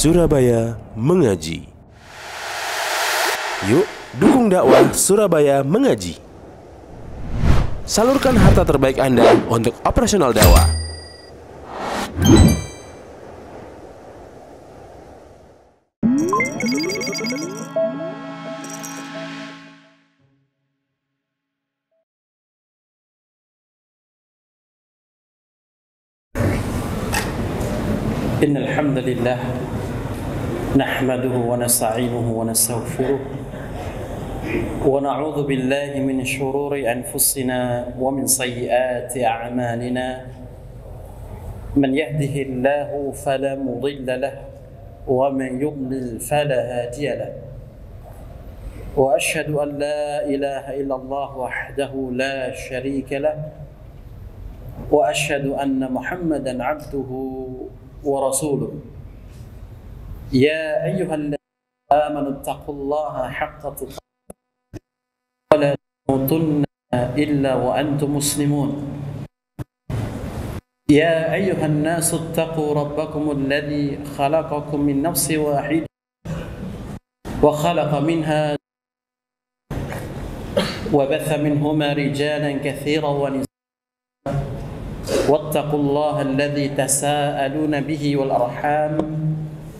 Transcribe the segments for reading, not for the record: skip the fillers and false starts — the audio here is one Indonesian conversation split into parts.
Surabaya Mengaji. Yuk, dukung dakwah Surabaya Mengaji. Salurkan harta terbaik Anda untuk operasional dakwah. Innal hamdalillah nahmaduhu wa nasta'inuhu wa nastaghfiruh wa na'udzu billahi min shururi anfusina wa min sayyiati a'malina man yahdihillahu fala mudilla lahu wa man yudlil fala hadiya lahu wa ashhadu an la ilaha illallah wahdahu la sharika lahu wa ashhadu anna Muhammadan 'abduhu ورسوله يا أيها الذين آمنوا اتقوا الله حق تقاته ولا تموتن إلا وأنتم مسلمون يا أيها الناس اتقوا ربكم الذي خلقكم من نفس واحدة وخلق منها وبث منهما رجالا كثيرا ونساء واتقوا الله الذي تساءلون به والأرحام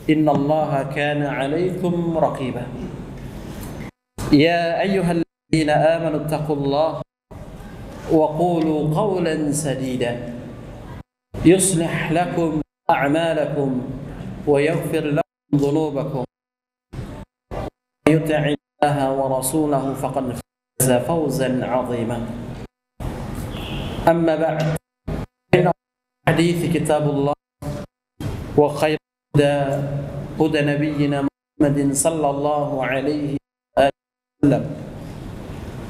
إن الله كان عليكم رقيبا يا أيها الذين آمنوا اتقوا الله وقولوا قولا سديدا يصلح لكم أعمالكم ويغفر لكم ذنوبكم يطع الله ورسوله فقد فاز فوزا عظيما أما بعد حديث كتاب الله وخير هدى نبينا محمد صلى الله عليه وسلم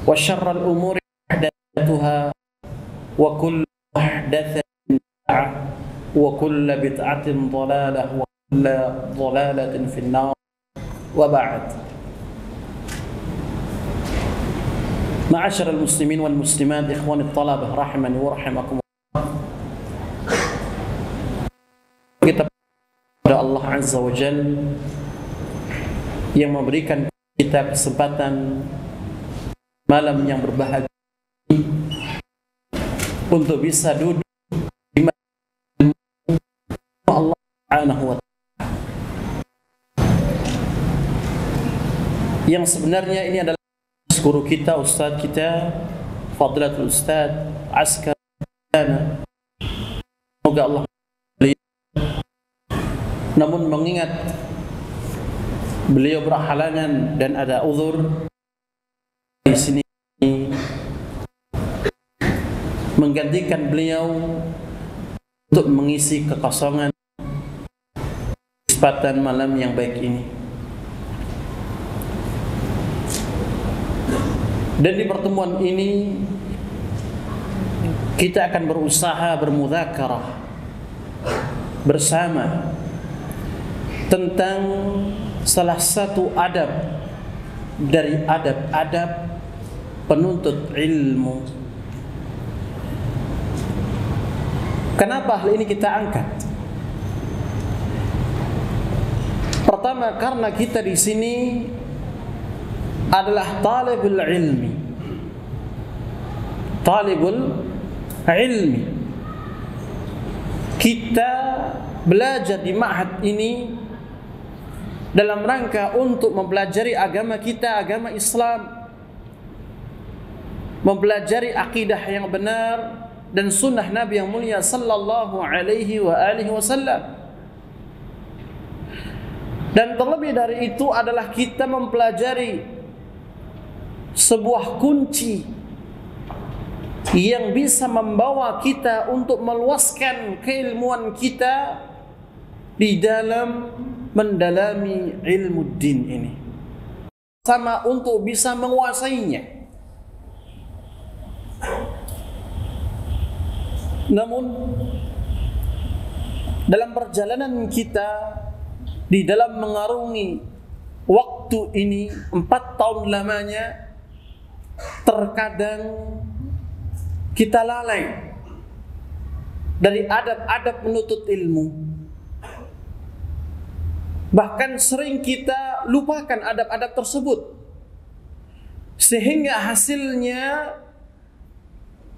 وشر الأمور محدثاتها وكل محدثة بدعة وكل بدعة ضلالة وكل ضلالة في النار وبعد معاشر المسلمين والمسلمات إخوان الطلبة رحمني ورحمكم kita kepada Allah Azza wa Jalla yang memberikan kita kesempatan malam yang berbahagia untuk bisa duduk di majlis Allah Subhanahu wa Ta'ala, yang sebenarnya ini adalah guru kita, ustaz kita, Fadilatul Ustaz Askar. Semoga Allah, namun mengingat beliau berhalangan dan ada uzur di sini, menggantikan beliau untuk mengisi kekosongan kesempatan malam yang baik ini. Dan di pertemuan ini kita akan berusaha bermudzakarah bersama tentang salah satu adab dari adab-adab penuntut ilmu. Kenapa hal ini kita angkat? Pertama, karena kita di sini adalah talibul ilmi. Talibul ilmi. Kita belajar di ma'had ini dalam rangka untuk mempelajari agama kita, agama Islam, mempelajari akidah yang benar dan sunnah Nabi yang mulia sallallahu alaihi wa alihi wasallam. Dan terlebih dari itu adalah kita mempelajari sebuah kunci yang bisa membawa kita untuk meluaskan keilmuan kita di dalam mendalami ilmu din ini, sama untuk bisa menguasainya. Namun dalam perjalanan kita di dalam mengarungi waktu ini 4 tahun lamanya, terkadang kita lalai dari adab-adab menuntut ilmu. Bahkan sering kita lupakan adab-adab tersebut, sehingga hasilnya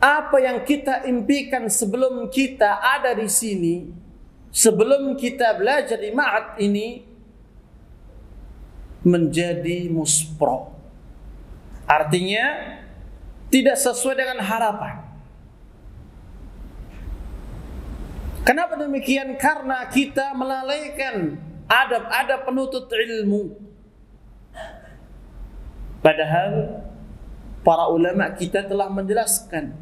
apa yang kita impikan sebelum kita ada di sini, sebelum kita belajar di ma'had ini, menjadi muspro. Artinya tidak sesuai dengan harapan. Kenapa demikian? Karena kita melalaikan adab-adab penuntut ilmu. Padahal para ulama kita telah menjelaskan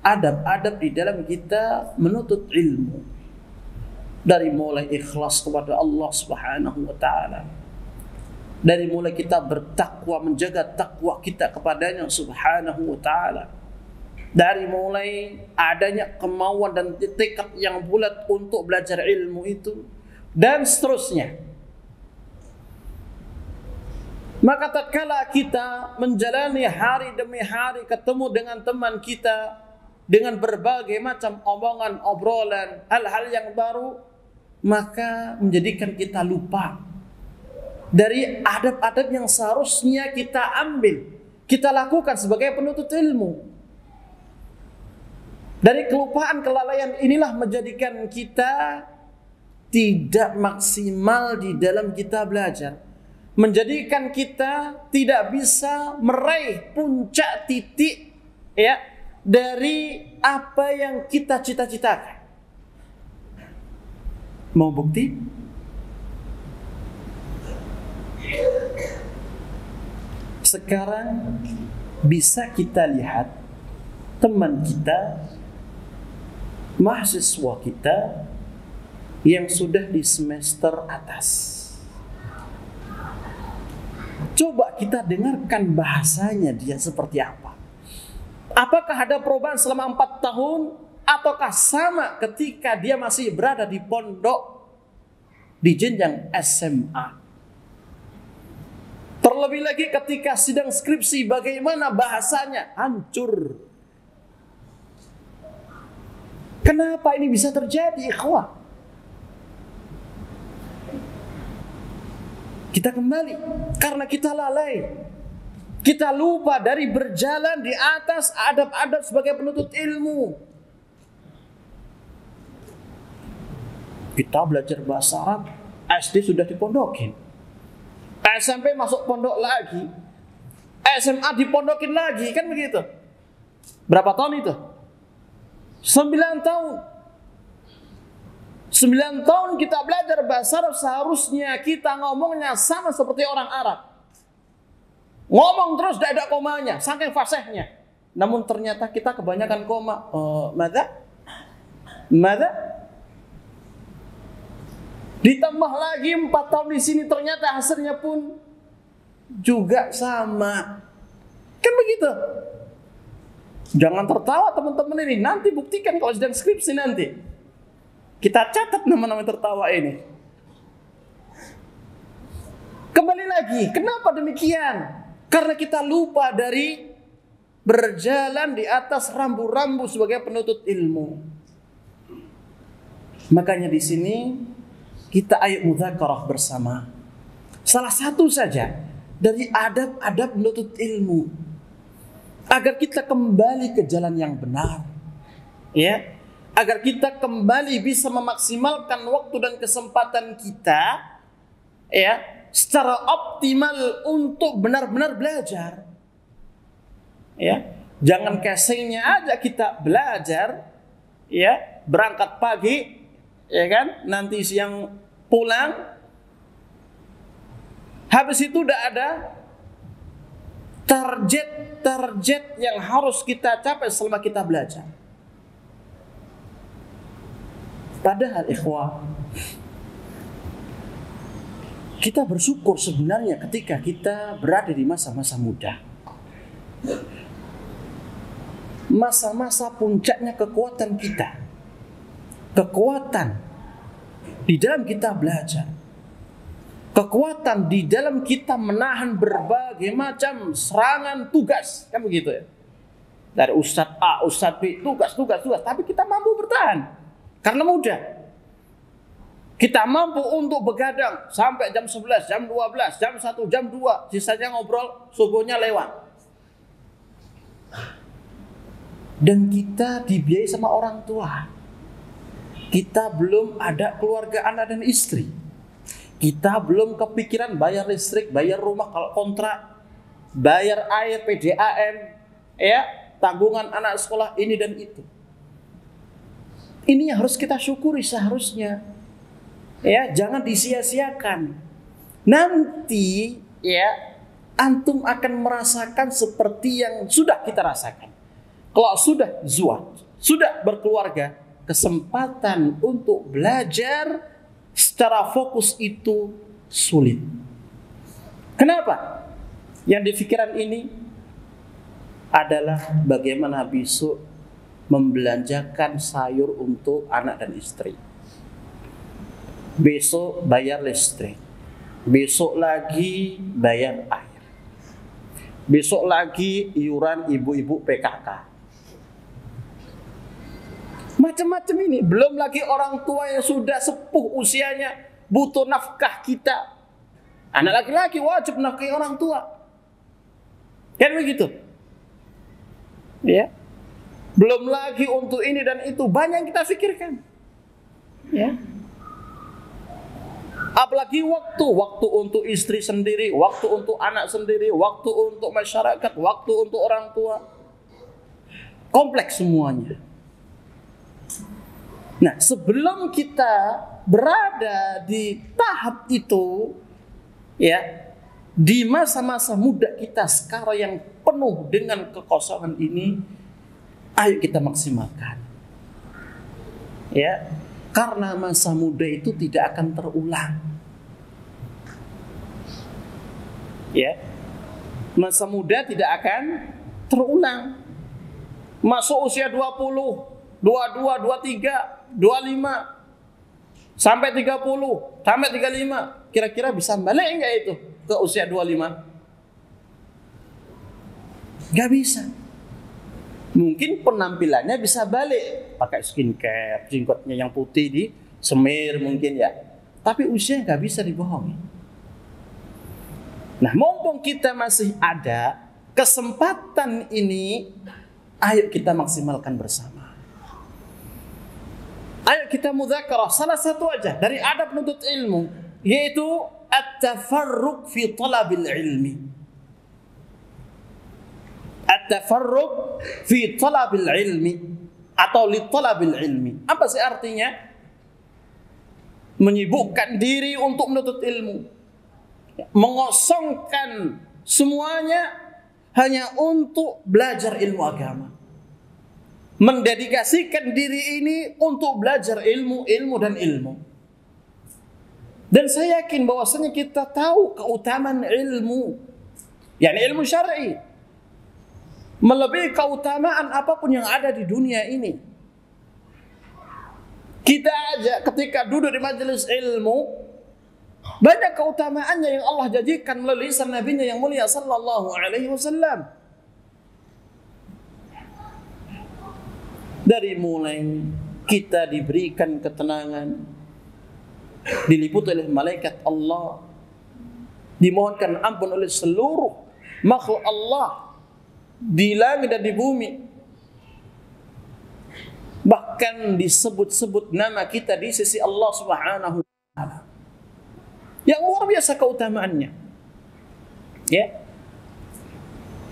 adab-adab di dalam kita menuntut ilmu. Dari mulai ikhlas kepada Allah Subhanahu wa taala. Dari mulai kita bertakwa, menjaga takwa kita kepadanya Subhanahu wa taala. Dari mulai adanya kemauan dan tekad yang bulat untuk belajar ilmu itu, dan seterusnya. Maka tatkala kita menjalani hari demi hari, ketemu dengan teman kita dengan berbagai macam omongan, obrolan, hal-hal yang baru, maka menjadikan kita lupa dari adab-adab yang seharusnya kita ambil, kita lakukan sebagai penuntut ilmu. Dari kelupaan, kelalaian inilah menjadikan kita tidak maksimal di dalam kita belajar, menjadikan kita tidak bisa meraih puncak titik ya dari apa yang kita cita-citakan. Mau bukti? Sekarang bisa kita lihat teman kita, mahasiswa kita yang sudah di semester atas. Coba kita dengarkan bahasanya dia seperti apa. Apakah ada perubahan selama 4 tahun? Ataukah sama ketika dia masih berada di pondok di jenjang SMA? Terlebih lagi ketika sidang skripsi, bagaimana bahasanya? Hancur. Kenapa ini bisa terjadi, ikhwah? Kita kembali karena kita lalai. Kita lupa dari berjalan di atas adab-adab sebagai penuntut ilmu. Kita belajar bahasa Arab, SD sudah dipondokin, SMP masuk pondok lagi, SMA dipondokin lagi, kan begitu. Berapa tahun itu? 9 tahun. 9 tahun kita belajar bahasa Arab, seharusnya kita ngomongnya sama seperti orang Arab. Ngomong terus tidak ada komanya, saking fasihnya. Namun ternyata kita kebanyakan koma. Mada? Ditambah lagi 4 tahun di sini, ternyata hasilnya pun juga sama. Kan begitu. Jangan tertawa teman-teman ini. Nanti buktikan kalau sedang skripsi nanti. Kita catat nama-nama tertawa ini. Kembali lagi, kenapa demikian? Karena kita lupa dari berjalan di atas rambu-rambu sebagai penuntut ilmu. Makanya di sini kita ayo mudzakarah bersama. Salah satu saja dari adab-adab menuntut ilmu, agar kita kembali ke jalan yang benar, ya, agar kita kembali bisa memaksimalkan waktu dan kesempatan kita, ya, secara optimal untuk benar-benar belajar, ya. Jangan casingnya aja kita belajar, ya, berangkat pagi, ya kan, nanti siang pulang, habis itu udah ada target yang harus kita capai selama kita belajar. Padahal ikhwah, kita bersyukur sebenarnya ketika kita berada di masa-masa muda, masa-masa puncaknya kekuatan kita, kekuatan di dalam kita belajar, kekuatan di dalam kita menahan berbagai macam serangan tugas, kan begitu ya? Dari Ustadz A, Ustadz B, tugas, tapi kita mampu bertahan karena muda. Kita mampu untuk begadang sampai jam 11, jam 12, jam 1, jam 2. Sisanya ngobrol, subuhnya lewat. Dan kita dibiayai sama orang tua. Kita belum ada keluarga, anak dan istri. Kita belum kepikiran bayar listrik, bayar rumah kalau kontrak, bayar air, PDAM, ya, tanggungan anak sekolah ini dan itu. Ini yang harus kita syukuri seharusnya. Ya, jangan disia-siakan. Nanti ya antum akan merasakan seperti yang sudah kita rasakan. Kalau sudah zuwaj, sudah berkeluarga, kesempatan untuk belajar secara fokus itu sulit. Kenapa? Yang di pikiran ini adalah bagaimana besok membelanjakan sayur untuk anak dan istri. Besok bayar listrik, besok lagi bayar air, besok lagi iuran ibu-ibu PKK. Macam-macam ini. Belum lagi orang tua yang sudah sepuh usianya butuh nafkah kita. Anak laki-laki wajib nafkahi orang tua. Kan begitu? Ya. Belum lagi untuk ini dan itu banyak yang kita pikirkan. Ya. Apalagi waktu untuk istri sendiri, waktu untuk anak sendiri, waktu untuk masyarakat, waktu untuk orang tua. Kompleks semuanya. Nah, sebelum kita berada di tahap itu, ya, di masa-masa muda kita sekarang yang penuh dengan kekosongan ini, ayo kita maksimalkan. Ya. Karena masa muda itu tidak akan terulang. Ya. Masa muda tidak akan terulang. Masuk usia 20, 22, 23, 25 sampai 30, sampai 35, kira-kira bisa balik enggak itu ke usia 25? Enggak bisa. Mungkin penampilannya bisa balik, pakai skincare, jenggotnya yang putih di semir mungkin ya. Tapi usia nggak bisa dibohongi. Nah, mumpung kita masih ada kesempatan ini, ayo kita maksimalkan bersama. Ayo kita mudzakarah salah satu aja dari adab menuntut ilmu, yaitu at-tafarruq fi talabil ilmi. At-tafarruq fi talabil ilmi atau li talabil ilmi. Apa sih artinya? Menyibukkan diri untuk menuntut ilmu. Mengosongkan semuanya hanya untuk belajar ilmu agama. Mendedikasikan diri ini untuk belajar ilmu dan ilmu. Dan saya yakin bahwasanya kita tahu keutamaan ilmu. yakni ilmu syar'i. Melebihi keutamaan apapun yang ada di dunia ini. Kita aja ketika duduk di majelis ilmu, banyak keutamaannya yang Allah janjikan melalui lisan Nabi-Nya yang mulia sallallahu alaihi wasallam. Dari mulai kita diberikan ketenangan, diliputi oleh malaikat Allah, dimohonkan ampun oleh seluruh makhluk Allah di langit dan di bumi. Bahkan disebut-sebut nama kita di sisi Allah Subhanahu wa taala. Yang luar biasa keutamaannya. Ya.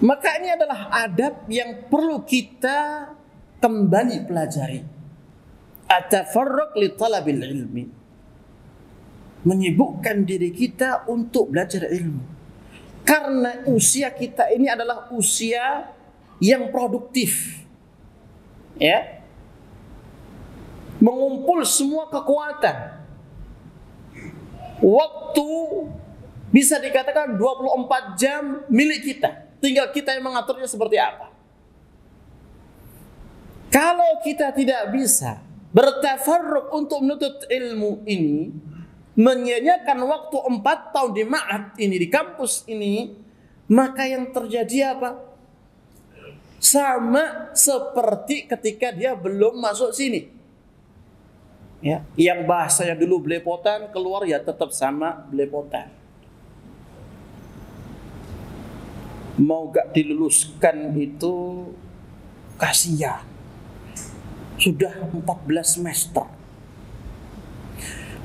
Maka ini adalah adab yang perlu kita kembali pelajari. At-tafarruq li talabil ilmi. Menyibukkan diri kita untuk belajar ilmu. Karena usia kita ini adalah usia yang produktif. Ya. Mengumpul semua kekuatan. Waktu bisa dikatakan 24 jam milik kita. Tinggal kita yang mengaturnya seperti apa. Kalau kita tidak bisa bertafarruq untuk menuntut ilmu ini, menyia-nyiakan waktu 4 tahun di ma'had ini, di kampus ini, maka yang terjadi apa? Sama seperti ketika dia belum masuk sini. Ya, yang bahasanya dulu belepotan keluar ya tetap sama belepotan. Mau gak diluluskan itu kasihan. Sudah 14 semester.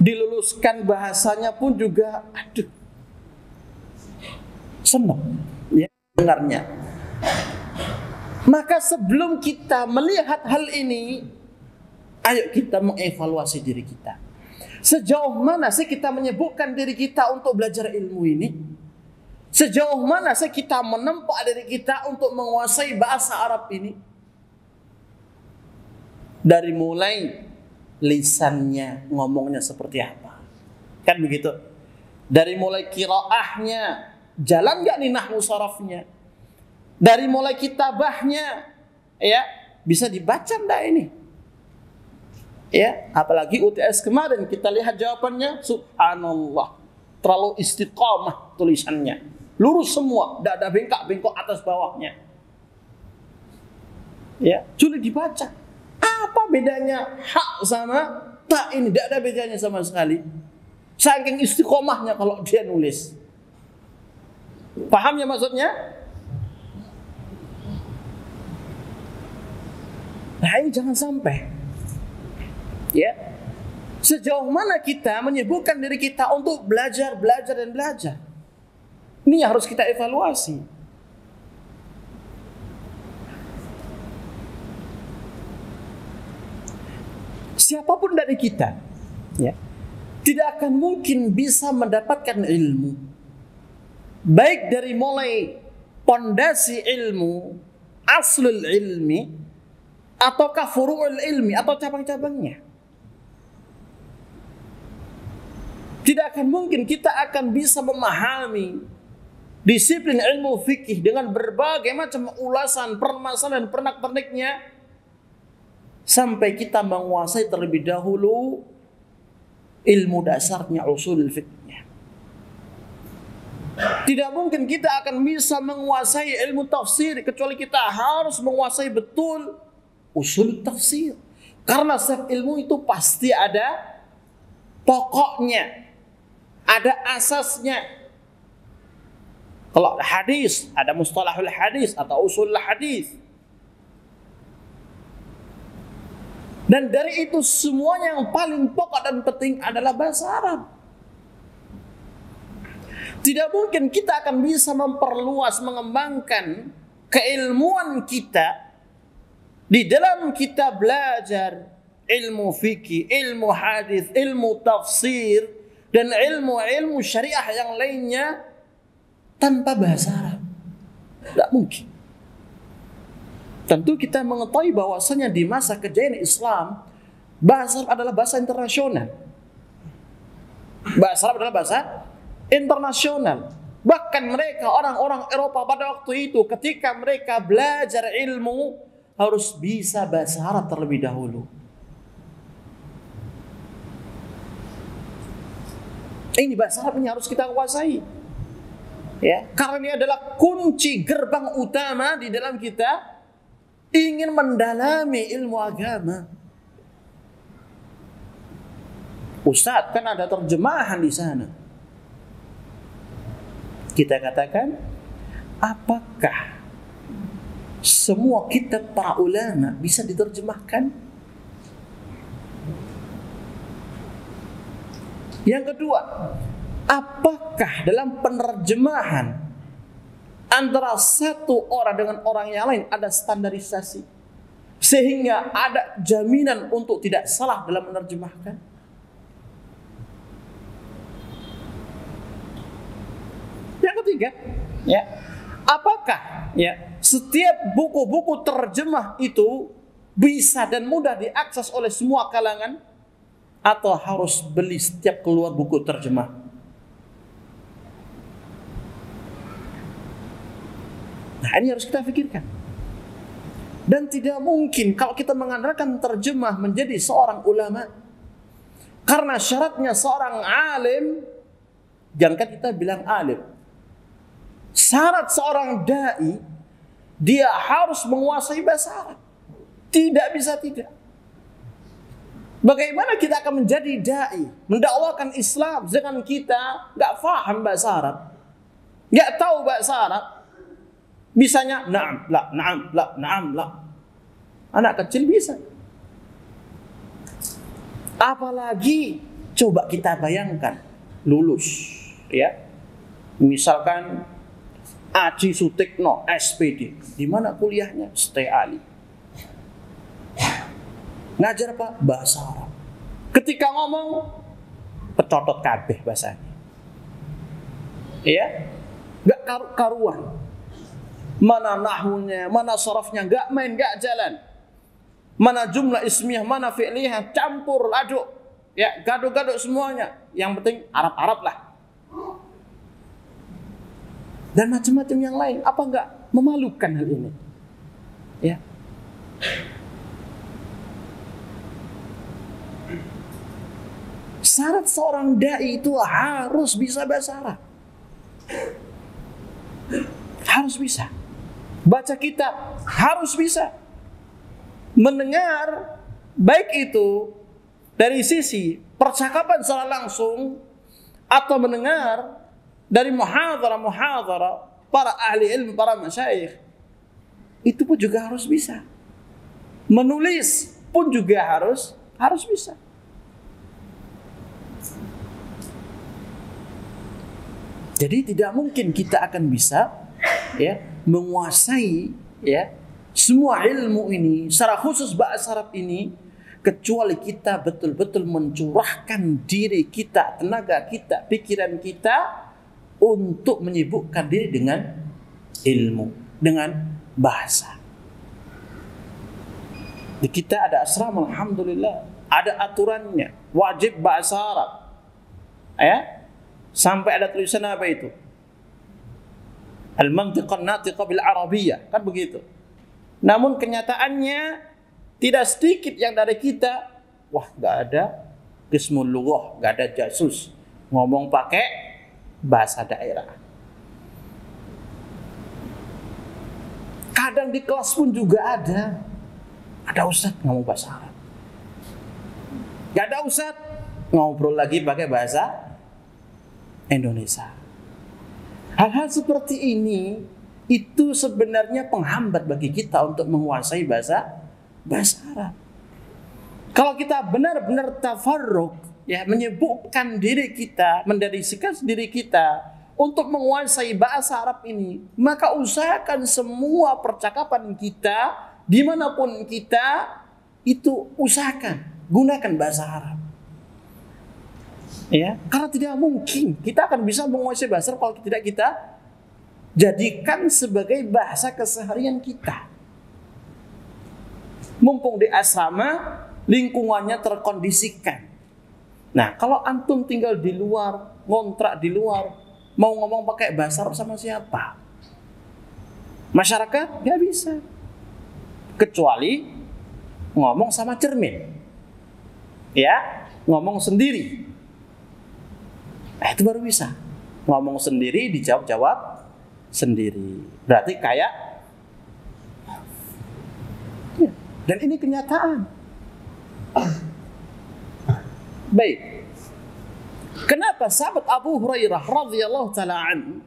Diluluskan bahasanya pun juga aduh. Senang ya dengarnya. Maka sebelum kita melihat hal ini, ayo kita mengevaluasi diri kita. Sejauh mana sih kita menyibukkan diri kita untuk belajar ilmu ini? Sejauh mana sih kita menempa diri kita untuk menguasai bahasa Arab ini? Dari mulai lisannya, ngomongnya seperti apa. Kan begitu. Dari mulai qiraahnya, jalan gak nih nahwu sarafnya. Dari mulai kitabahnya, ya, bisa dibaca enggak ini? Ya, apalagi UTS kemarin kita lihat jawabannya, subhanallah. Terlalu istiqamah tulisannya. Lurus semua, tidak ada bengkak-bengkok atas bawahnya. Ya, sulit dibaca. Apa bedanya hak sama tak ini? Tidak ada bedanya sama sekali. Saking istiqomahnya kalau dia nulis. Paham ya maksudnya? Nah ini jangan sampai. Ya, sejauh mana kita menyibukkan diri kita untuk belajar, dan belajar. Ini yang harus kita evaluasi. Siapapun dari kita, ya, tidak akan mungkin bisa mendapatkan ilmu, baik dari mulai pondasi ilmu, aslul ilmi, ataukah furu'ul ilmi, atau cabang-cabangnya. Tidak akan mungkin kita akan bisa memahami disiplin ilmu fikih dengan berbagai macam ulasan, permasalahan, pernak-perniknya sampai kita menguasai terlebih dahulu ilmu dasarnya, usul fikihnya. Tidak mungkin kita akan bisa menguasai ilmu tafsir kecuali kita harus menguasai betul usul tafsir. Karena setiap ilmu itu pasti ada pokoknya, ada asasnya. Kalau hadis, ada mustalahul hadis atau usul hadis. Dan dari itu semuanya yang paling pokok dan penting adalah bahasa Arab. Tidak mungkin kita akan bisa memperluas, mengembangkan keilmuan kita di dalam kita belajar ilmu fikih, ilmu hadis, ilmu tafsir, dan ilmu syariah yang lainnya tanpa bahasa Arab. Tidak mungkin. Tentu kita mengetahui bahwasanya di masa kejayaan Islam, bahasa Arab adalah bahasa internasional. Bahasa Arab adalah bahasa internasional. Bahkan mereka, orang-orang Eropa pada waktu itu, ketika mereka belajar ilmu, harus bisa bahasa Arab terlebih dahulu. Ini bahasa Arab ini harus kita kuasai. Ya, karena ini adalah kunci gerbang utama di dalam kita ingin mendalami ilmu agama. Ustadz, kan ada terjemahan di sana. Kita katakan, apakah semua kitab para ulama bisa diterjemahkan? Yang kedua, apakah dalam penerjemahan antara satu orang dengan orang yang lain ada standarisasi sehingga ada jaminan untuk tidak salah dalam menerjemahkan? Yang ketiga, ya, apakah ya setiap buku-buku terjemah itu bisa dan mudah diakses oleh semua kalangan atau harus beli setiap keluar buku terjemah? Nah, ini harus kita pikirkan. Dan tidak mungkin kalau kita mengandalkan terjemah menjadi seorang ulama. Karena syaratnya seorang alim, jangan kita bilang alim. Syarat seorang dai, dia harus menguasai bahasa Arab. Tidak bisa tidak. Bagaimana kita akan menjadi dai, mendakwakan Islam dengan kita nggak paham bahasa Arab, nggak tahu bahasa Arab, bisanya na'am, la, na'am, la, na'am, la. Anak kecil bisa. Apalagi coba kita bayangkan lulus, ya. Misalkan Aji Sutikno, SPD, di mana kuliahnya? Stay Ali. Ngajar apa? Bahasa Arab. Ketika ngomong, petotot kabeh bahasanya. Iya? Gak karuan. Mana nahwunya, mana sarafnya, gak main, gak jalan. Mana jumlah ismiyah, mana fi'liyah, campur, aduk. Ya, gaduh-gaduh semuanya. Yang penting Arab-Arab lah. Dan macam-macam yang lain. Apa enggak memalukan hal ini? Ya. Syarat seorang dai itu harus bisa bahasa Arab. Harus bisa. Baca kitab harus bisa. Mendengar baik itu dari sisi percakapan secara langsung atau mendengar dari muhadharah para ahli ilmu, para masyayikh, itu pun juga harus bisa. Menulis pun juga harus bisa. Jadi tidak mungkin kita akan bisa ya menguasai ya semua ilmu ini, secara khusus bahasa Arab ini, kecuali kita betul-betul mencurahkan diri kita, tenaga kita, pikiran kita untuk menyibukkan diri dengan ilmu, dengan bahasa. Di kita ada asrama, alhamdulillah, ada aturannya, wajib bahasa Arab. Ya? Sampai ada tulisan apa itu? Al-mantiqah natiqah bil Arabiyyah, kan begitu. Namun kenyataannya tidak sedikit yang dari kita, wah nggak ada qismul lughah, nggak ada jasus, ngomong pakai bahasa daerah. Kadang di kelas pun juga ada ustadz ngomong bahasa Arab, nggak ada ustadz ngobrol lagi pakai bahasa Indonesia. Hal-hal seperti ini itu sebenarnya penghambat bagi kita untuk menguasai bahasa Arab. Kalau kita benar-benar tafarruq, ya, menyibukkan diri kita, mendedikasikan diri kita untuk menguasai bahasa Arab ini, maka usahakan semua percakapan kita dimanapun kita itu usahakan gunakan bahasa Arab. Ya, karena tidak mungkin kita akan bisa menguasai bahasa Arab kalau tidak kita jadikan sebagai bahasa keseharian kita. Mumpung di asrama lingkungannya terkondisikan. Nah, kalau antum tinggal di luar, ngontrak di luar, mau ngomong pakai bahasa Arab sama siapa? Masyarakat nggak bisa, kecuali ngomong sama cermin, ya, ngomong sendiri. Nah, itu baru bisa. Ngomong sendiri, dijawab sendiri. Berarti kayak ya. Dan ini kenyataan. Baik. Kenapa sahabat Abu Hurairah radhiyallahu taala anhu,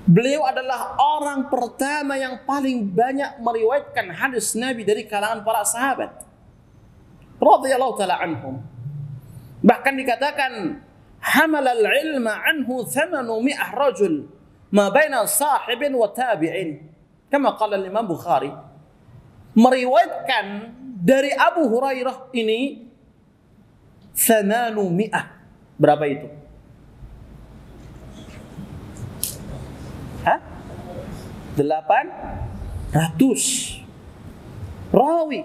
beliau adalah orang pertama yang paling banyak meriwayatkan hadis Nabi dari kalangan para sahabat radhiyallahu taala anhum. Bahkan dikatakan hamalal ilma anhu 800 rajul ma baina sahibin wa tabi'in. Kama qala Imam Bukhari, meriwayatkan dari Abu Hurairah ini 800. Berapa itu? Hah? 800 rawi,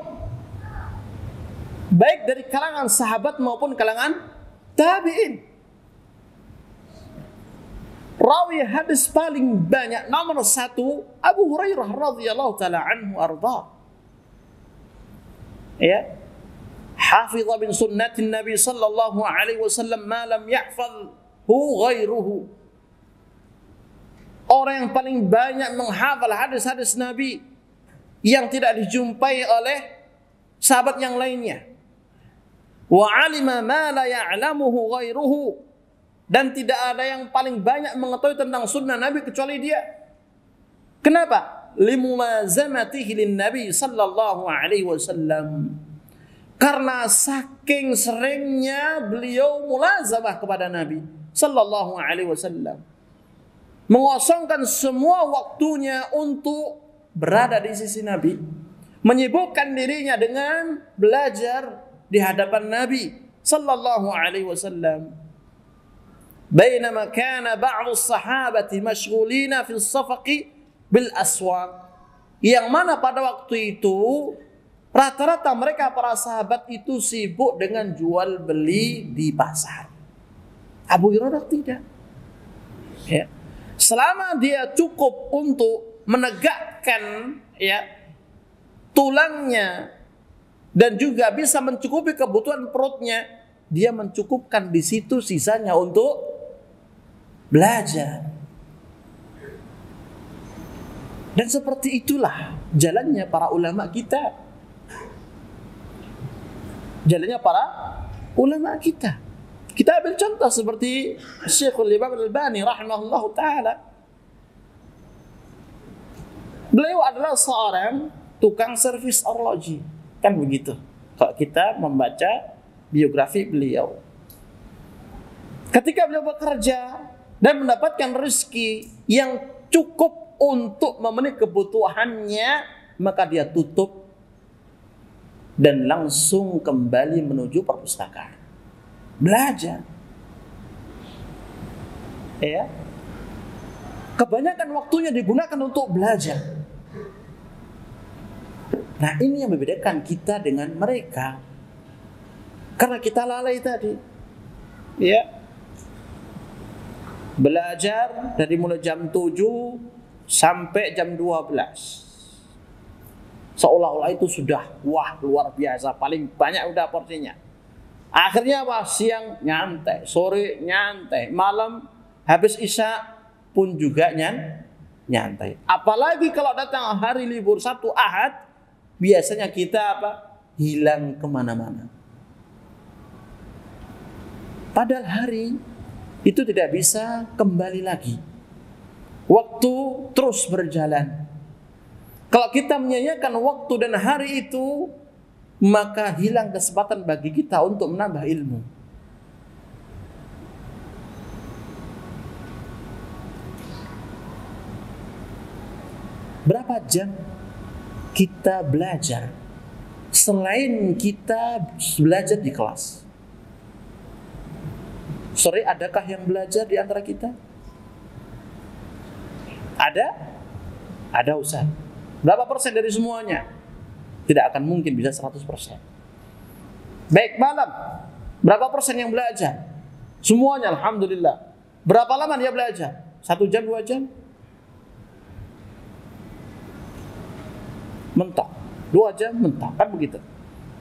baik dari kalangan sahabat maupun kalangan tabi'in. Rawi hadis paling banyak nomor 1 Abu Hurairah radhiyallahu taala anhu arda. Ya. Hafidha min sunnatin Nabi sallallahu alaihi wasallam ma lam yahfazhu ghairuhu. Orang yang paling banyak menghafal hadis-hadis Nabi yang tidak dijumpai oleh sahabat yang lainnya. Wa 'alima ma la ya'lamuhu ghairuhu, dan tidak ada yang paling banyak mengetahui tentang sunnah Nabi kecuali dia. Kenapa? Limulazamatihi lin-nabi sallallahu alaihi wasallam. Karena saking seringnya beliau mulazamah kepada Nabi sallallahu alaihi wasallam, mengosongkan semua waktunya untuk berada di sisi Nabi, menyibukkan dirinya dengan belajar di hadapan Nabi sallallahu alaihi wasallam. Bainama kana ba'du as-sahabati mashghulina fi as-safaqi bil aswaq, yang mana pada waktu itu rata-rata mereka para sahabat itu sibuk dengan jual beli di pasar. Abu Hurairah tidak. Ya. Selama dia cukup untuk menegakkan tulangnya dan juga bisa mencukupi kebutuhan perutnya, dia mencukupkan di situ, sisanya untuk belajar. Dan seperti itulah jalannya para ulama kita. Jalannya para ulama kita. Kita ambil contoh seperti Syekhul Imam Al-Albani rahimahullahu ta'ala. Beliau adalah seorang tukang servis arloji. Kan begitu kalau kita membaca biografi beliau. Ketika beliau bekerja dan mendapatkan rezeki yang cukup untuk memenuhi kebutuhannya, maka dia tutup dan langsung kembali menuju perpustakaan. Belajar. Ya. Kebanyakan waktunya digunakan untuk belajar. Nah, ini yang membedakan kita dengan mereka. Karena kita lalai tadi. Ya. Belajar dari mulai jam 7 sampai jam 12. Seolah-olah itu sudah luar biasa, paling banyak udah porsinya. Akhirnya apa? Siang nyantai, sore nyantai, malam habis isya pun juga nyantai. Apalagi kalau datang hari libur Sabtu Ahad, biasanya kita apa? Hilang kemana-mana. Padahal hari itu tidak bisa kembali lagi. Waktu terus berjalan. Kalau kita menyia-nyiakan waktu dan hari itu, maka hilang kesempatan bagi kita untuk menambah ilmu. Berapa jam kita belajar selain kita belajar di kelas? Sore adakah yang belajar di antara kita? Ada Ustaz. Berapa persen dari semuanya? Tidak akan mungkin bisa 100%. Baik, malam. Berapa persen yang belajar? Semuanya, alhamdulillah. Berapa lama dia belajar? 1 jam, 2 jam? Mentok. 2 jam, mentok. Kan begitu.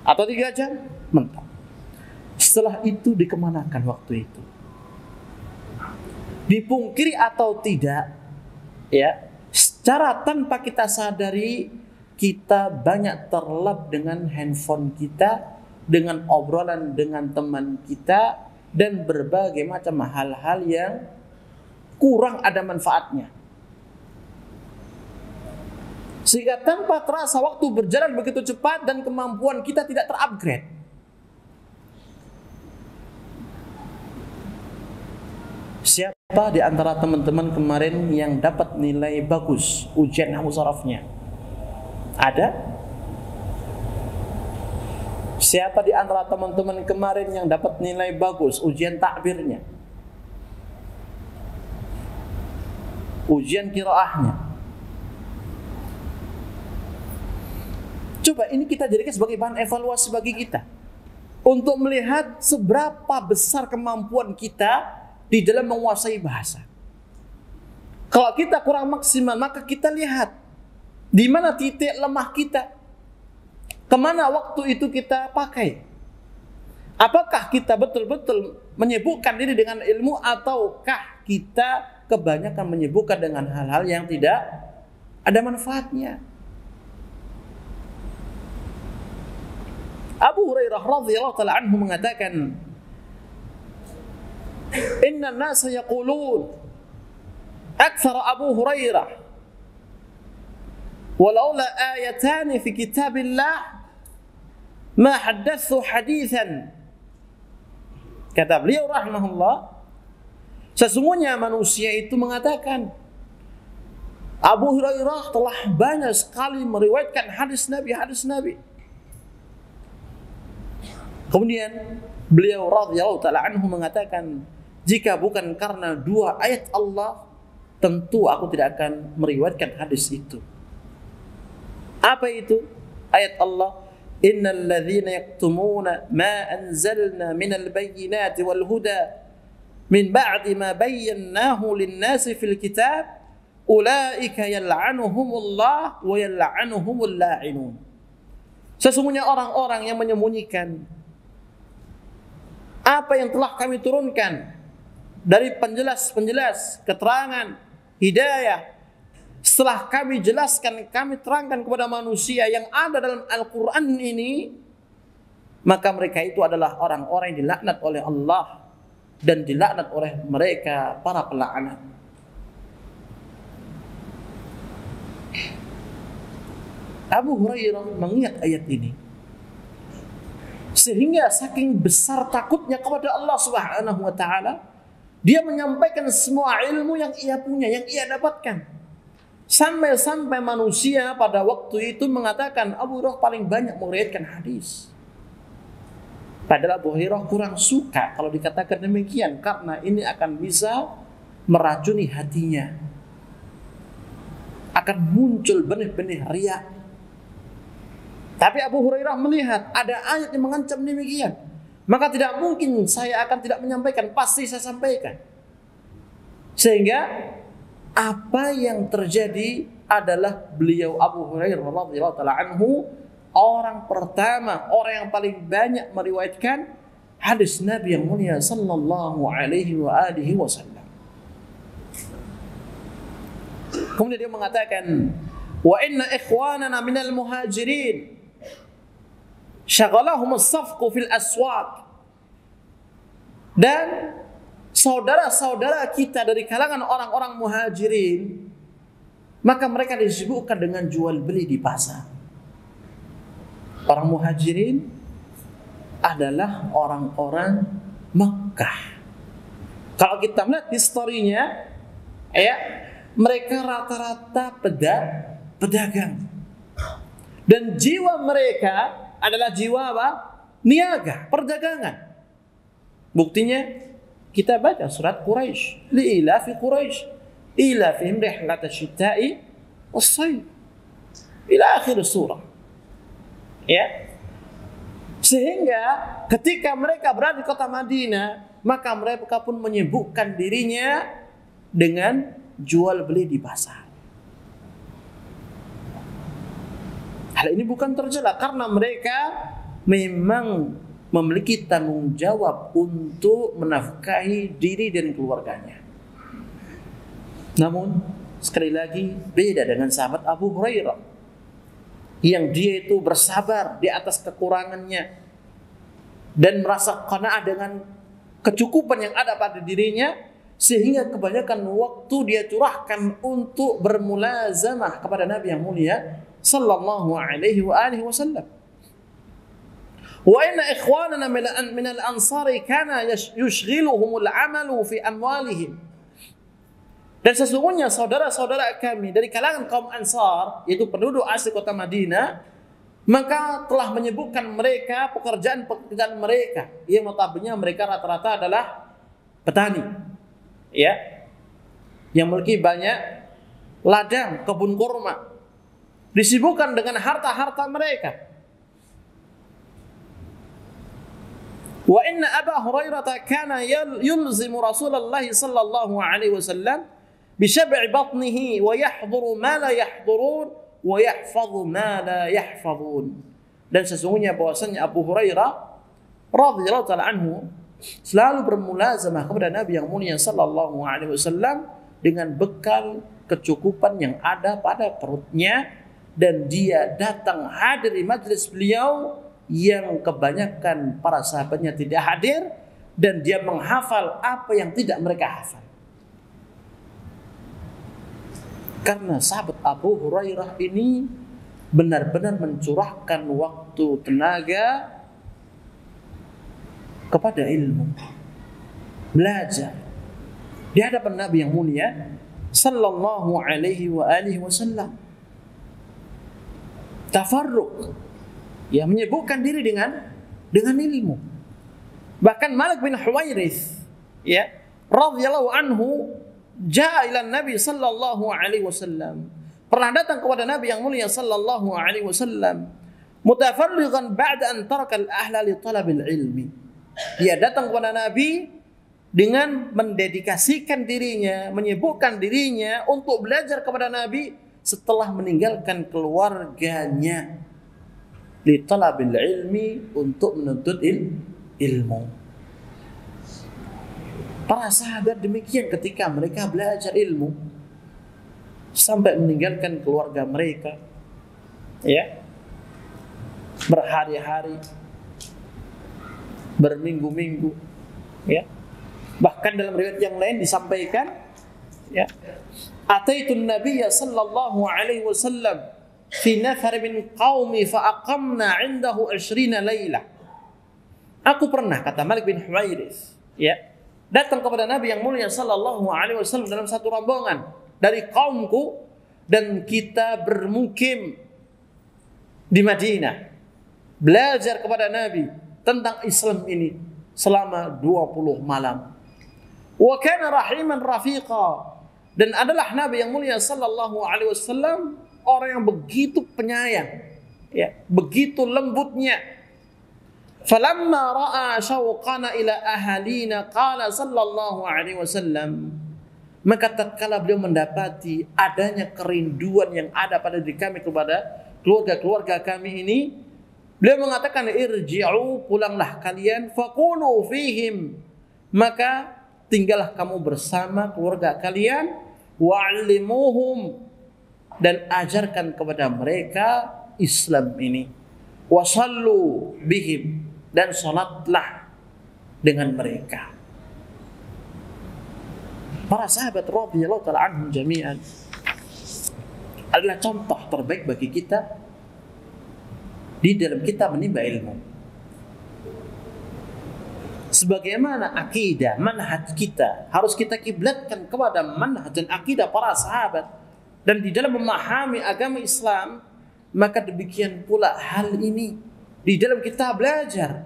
Atau 3 jam? Mentok. Setelah itu dikemanakan waktu itu? Dipungkiri atau tidak, ya, secara tanpa kita sadari, kita banyak terlelap dengan handphone kita, dengan obrolan dengan teman kita, dan berbagai macam hal-hal yang kurang ada manfaatnya. Sehingga tanpa terasa waktu berjalan begitu cepat dan kemampuan kita tidak terupgrade. Siapa di antara teman-teman kemarin yang dapat nilai bagus ujian nahwu sharafnya? Ada? Siapa di antara teman-teman kemarin yang dapat nilai bagus ujian takbirnya? Ujian qiraahnya? Coba ini kita jadikan sebagai bahan evaluasi bagi kita, untuk melihat seberapa besar kemampuan kita di dalam menguasai bahasa. Kalau kita kurang maksimal, maka kita lihat di mana titik lemah kita, kemana waktu itu kita pakai. Apakah kita betul-betul menyibukkan diri dengan ilmu, ataukah kita kebanyakan menyibukkan dengan hal-hal yang tidak ada manfaatnya. Abu Hurairah radhiyallahu taala anhu mengatakan, "Inna an-nasa yaqulun akthar Abu Hurairah walaula ayatan fi kitabillah ma haddatsu haditsan." Kata beliau rahimahullah, sesungguhnya manusia itu mengatakan Abu Hurairah telah banyak sekali meriwayatkan hadis Nabi. Kemudian beliau radhiyallahu taala anhu mengatakan, jika bukan karena 2 ayat Allah, tentu aku tidak akan meriwayatkan hadis itu. Apa itu ayat Allah? Innal ladzina yaktumuna ma anzalna minal bayyinati wal huda min ba'di ma bayyanahu lin-nasi fil kitab ulaika yal'anuhumullah wa yal'anuhumul la'inun. Sesungguhnya orang-orang yang menyembunyikan apa yang telah kami turunkan dari penjelas-penjelas keterangan hidayah, setelah kami jelaskan, kami terangkan kepada manusia yang ada dalam Al-Quran ini, maka mereka itu adalah orang-orang yang dilaknat oleh Allah dan dilaknat oleh mereka para pelaknat. Abu Hurairah mengingat ayat ini, sehingga saking besar takutnya kepada Allah Subhanahu wa taala, dia menyampaikan semua ilmu yang ia punya, yang ia dapatkan. Sampai-sampai manusia pada waktu itu mengatakan Abu Hurairah paling banyak meriwayatkan hadis. Padahal Abu Hurairah kurang suka kalau dikatakan demikian, karena ini akan bisa meracuni hatinya. Akan muncul benih-benih riya. Tapi Abu Hurairah melihat ada ayat yang mengancam demikian, maka tidak mungkin saya akan tidak menyampaikan, pasti saya sampaikan. Sehingga apa yang terjadi adalah beliau Abu Hurairah radhiyallahu taala anhu orang pertama, orang yang paling banyak meriwayatkan hadis Nabi yang mulia sallallahu alaihi wa alihi wasallam. Kemudian dia mengatakan, wa inna ikhwanana minal muhajirin syaghalahum as-safqu fil aswaq. Dan saudara-saudara kita dari kalangan orang-orang muhajirin, maka mereka disibukkan dengan jual beli di pasar. Orang muhajirin adalah orang-orang Makkah. Kalau kita melihat historinya, ya, mereka rata-rata pedagang. Dan jiwa mereka adalah jiwa apa? Niaga, perdagangan. Buktinya kita baca surat Quraisy, li'ilafi Quraisy, ilafihim rihlat asy-syita'i was-shayf, ila akhir surah. Ya. Sehingga ketika mereka berada di kota Madinah, maka mereka pun menyibukkan dirinya dengan jual beli di pasar. Hal ini bukan tercela karena mereka memang memiliki tanggung jawab untuk menafkahi diri dan keluarganya. Namun sekali lagi beda dengan sahabat Abu Hurairah yang dia itu bersabar di atas kekurangannya dan merasa qanaah dengan kecukupan yang ada pada dirinya, sehingga kebanyakan waktu dia curahkan untuk bermulazamah kepada Nabi yang mulia sallallahu alaihi wa alihi wasallam. Wa inna ikhwanana min al-ansari kana yushghiluhum al-amalu fi amwalihim. Dan sesungguhnya saudara-saudara kami dari kalangan kaum Ansar, yaitu penduduk asli kota Madinah, maka telah menyebutkan mereka pekerjaan-pekerjaan mereka yang notabene mereka rata-rata adalah petani, ya, yang memiliki banyak ladang, kebun kurma, disibukkan dengan harta-harta mereka. Wa inna Aba Hurairah kana yulzimu Rasulullah sallallahu alaihi wasallam bi syab'i batnihi wa yahduru ma la yahdurun wa yahfadhu ma la yahfadhun. Dan sesungguhnya bahwasanya Abu Hurairah radhiyallahu taala anhu selalu bermulazamah kepada Nabi yang mulia sallallahu alaihi wasallam dengan bekal kecukupan yang ada pada perutnya, dan dia datang hadir di majlis beliau yang kebanyakan para sahabatnya tidak hadir dan dia menghafal apa yang tidak mereka hafal. Karena sahabat Abu Hurairah ini benar-benar mencurahkan waktu, tenaga kepada ilmu, belajar di hadapan Nabi yang mulia sallallahu alaihi wa alihi wasallam. Tafarruq, ya, menyibukkan diri dengan ilmu. Bahkan Malik bin Huwairits, ya, radhiyallahu anhu, jaa ila Nabi sallallahu alaihi wasallam, pernah datang kepada Nabi yang mulia sallallahu alaihi wasallam, mutafarrigan ba'da an taraka al-ahla li talabil ilmi. Dia datang kepada Nabi dengan mendedikasikan dirinya, menyibukkan dirinya untuk belajar kepada Nabi setelah meninggalkan keluarganya li talabil ilmi, untuk menuntut ilmu. Para sahabat demikian ketika mereka belajar ilmu sampai meninggalkan keluarga mereka, ya, berhari-hari, berminggu-minggu, ya. Bahkan dalam riwayat yang lain disampaikan, ya, ataitun nabiyya sallallahu alaihi wasallam fi nafar min qaumi fa aqamna 'indahu 20 lailah. Aku pernah, kata Malik bin Huwairits, ya, datang kepada Nabi yang mulia sallallahu alaihi wasallam dalam satu rombongan dari kaumku, dan kita bermukim di Madinah, belajar kepada Nabi tentang Islam ini selama 20 malam. Wa kana rahiman rafiqa, dan adalah Nabi yang mulia sallallahu alaihi wasallam orang yang begitu penyayang, ya, begitu lembutnya. Falamma ra'a syauqana ila ahalina qala sallallahu alaihi wasallam, maka tatkala beliau mendapati adanya kerinduan yang ada pada diri kami kepada keluarga-keluarga kami ini, beliau mengatakan, irji'u, pulanglah kalian, faqulu fihim, maka tinggallah kamu bersama keluarga kalian, wa'allimuhum, dan ajarkan kepada mereka Islam ini, wasallu bihim, dan salatlah dengan mereka. Para sahabat radhiyallahu ta'ala anhum jami'an adalah contoh terbaik bagi kita di dalam kita menimba ilmu. Sebagaimana akidah, manhaj kita harus kita kiblatkan kepada manhaj dan akidah para sahabat, dan di dalam memahami agama Islam, maka demikian pula hal ini di dalam kita belajar.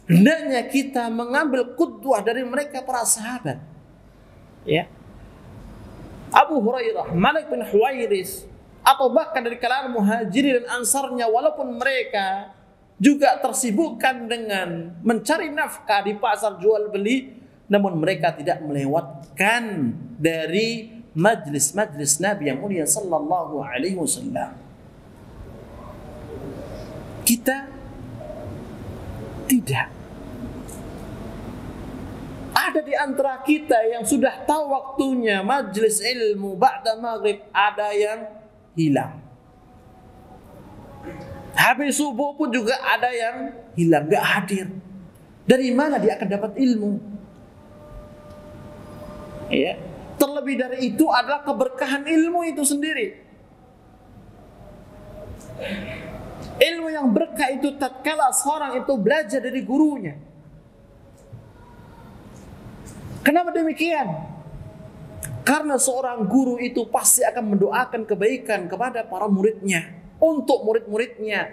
Hendaknya kita mengambil qudwah dari mereka para sahabat, ya. Abu Hurairah, Malik bin Huwairits, atau bahkan dari kalangan muhajirin dan ansarnya, walaupun mereka juga tersibukkan dengan mencari nafkah di pasar jual beli, namun mereka tidak melewatkan dari majlis-majlis Nabi yang mulia sallallahu alaihi wasallam. Kita tidak. Ada di antara kita yang sudah tahu waktunya majlis ilmu ba'da maghrib, ada yang hilang. Habis subuh pun juga ada yang hilang, gak hadir. Dari mana dia akan dapat ilmu? Ya. Terlebih dari itu adalah keberkahan ilmu itu sendiri. Ilmu yang berkah itu tatkala seorang itu belajar dari gurunya. Kenapa demikian? Karena seorang guru itu pasti akan mendoakan kebaikan kepada para muridnya, untuk murid-muridnya.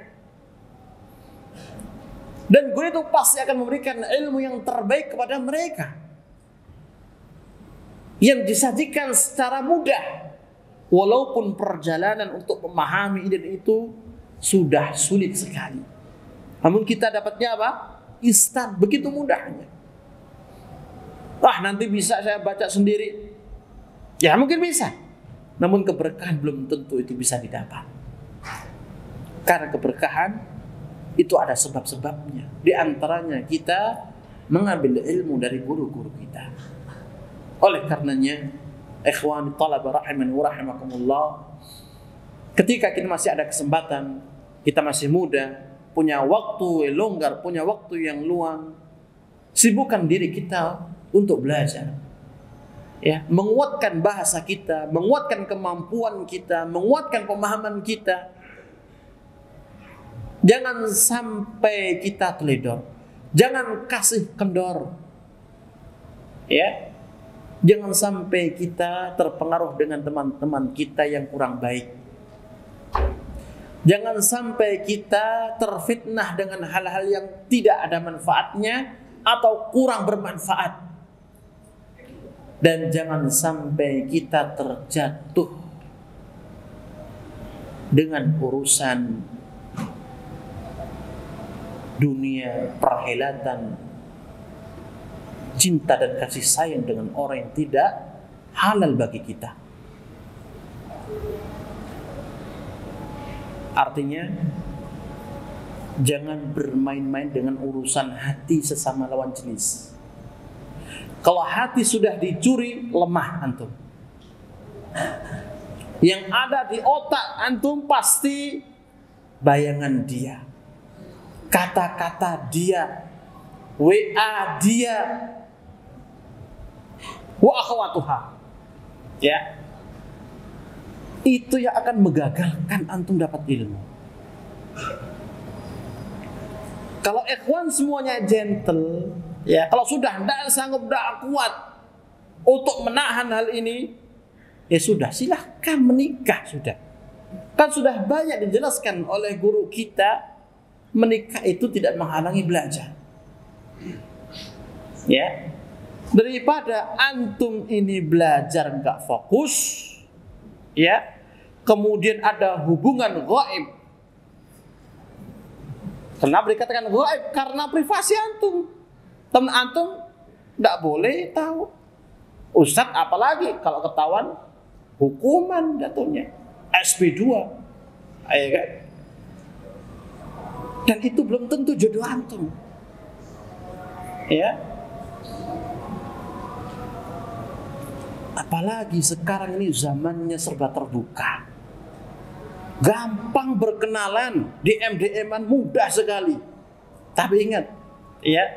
Dan guru itu pasti akan memberikan ilmu yang terbaik kepada mereka, yang disajikan secara mudah, walaupun perjalanan untuk memahami ini itu sudah sulit sekali. Namun kita dapatnya apa? Instan, begitu mudahnya. Nanti bisa saya baca sendiri. Ya mungkin bisa, namun keberkahan belum tentu itu bisa didapat. Karena keberkahan itu ada sebab-sebabnya. Di antaranya kita mengambil ilmu dari guru-guru kita. Oleh karenanya, ikhwani talaba rahimani wa rahimakumullah, ketika kita masih ada kesempatan, kita masih muda, punya waktu longgar, punya waktu yang luang, sibukkan diri kita untuk belajar. Ya, menguatkan bahasa kita, menguatkan kemampuan kita, menguatkan pemahaman kita. Jangan sampai kita teledor. Jangan kasih kendor. Ya. Jangan sampai kita terpengaruh dengan teman-teman kita yang kurang baik. Jangan sampai kita terfitnah dengan hal-hal yang tidak ada manfaatnya atau kurang bermanfaat. Dan jangan sampai kita terjatuh dengan urusan dunia, perhelatan, cinta dan kasih sayang dengan orang yang tidak halal bagi kita. Artinya, jangan bermain-main dengan urusan hati sesama lawan jenis. Kalau hati sudah dicuri, lemah antum. Yang ada di otak antum pasti bayangan dia, kata-kata dia, WA dia, wa akhwatuha. Ya. Itu yang akan menggagalkan antum dapat ilmu. Kalau ikhwan semuanya gentle, ya, kalau sudah tidak sanggup, tidak kuat untuk menahan hal ini, ya sudah, silahkan menikah sudah. Kan sudah banyak dijelaskan oleh guru kita, menikah itu tidak menghalangi belajar. Ya, daripada antum ini belajar nggak fokus, ya, kemudian ada hubungan gaib. Kenapa dikatakan gaib? Karena privasi antum. Teman antum tidak boleh tahu. Ustadz apalagi kalau ketahuan hukuman jatuhnya SP2, ya kan? Dan itu belum tentu jodoh antum. Ya. Apalagi sekarang ini zamannya serba terbuka. Gampang berkenalan, DM-an mudah sekali. Tapi ingat, ya,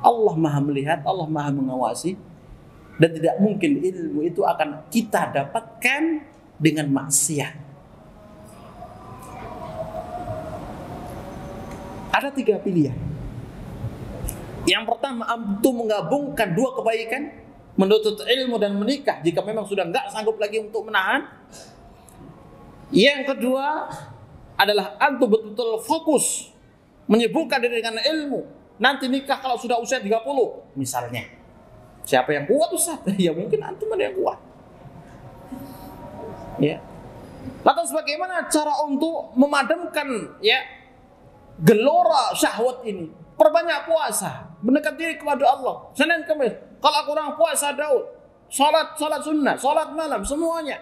Allah Maha melihat, Allah Maha mengawasi, dan tidak mungkin ilmu itu akan kita dapatkan dengan maksiat. Ada 3 pilihan. Yang pertama, antum menggabungkan 2 kebaikan, menuntut ilmu dan menikah jika memang sudah nggak sanggup lagi untuk menahan. Yang kedua adalah antum betul-betul fokus menyibukkan diri dengan ilmu. Nanti nikah kalau sudah usia 30 misalnya. Siapa yang kuat Ustaz? Ya mungkin antum ada yang kuat. Ya. Lantas bagaimana cara untuk memadamkan, ya, gelora syahwat ini? Perbanyak puasa, mendekat diri kepada Allah. Senin Kamis, kalau kurang puasa Daud, salat sunnah, salat malam, semuanya.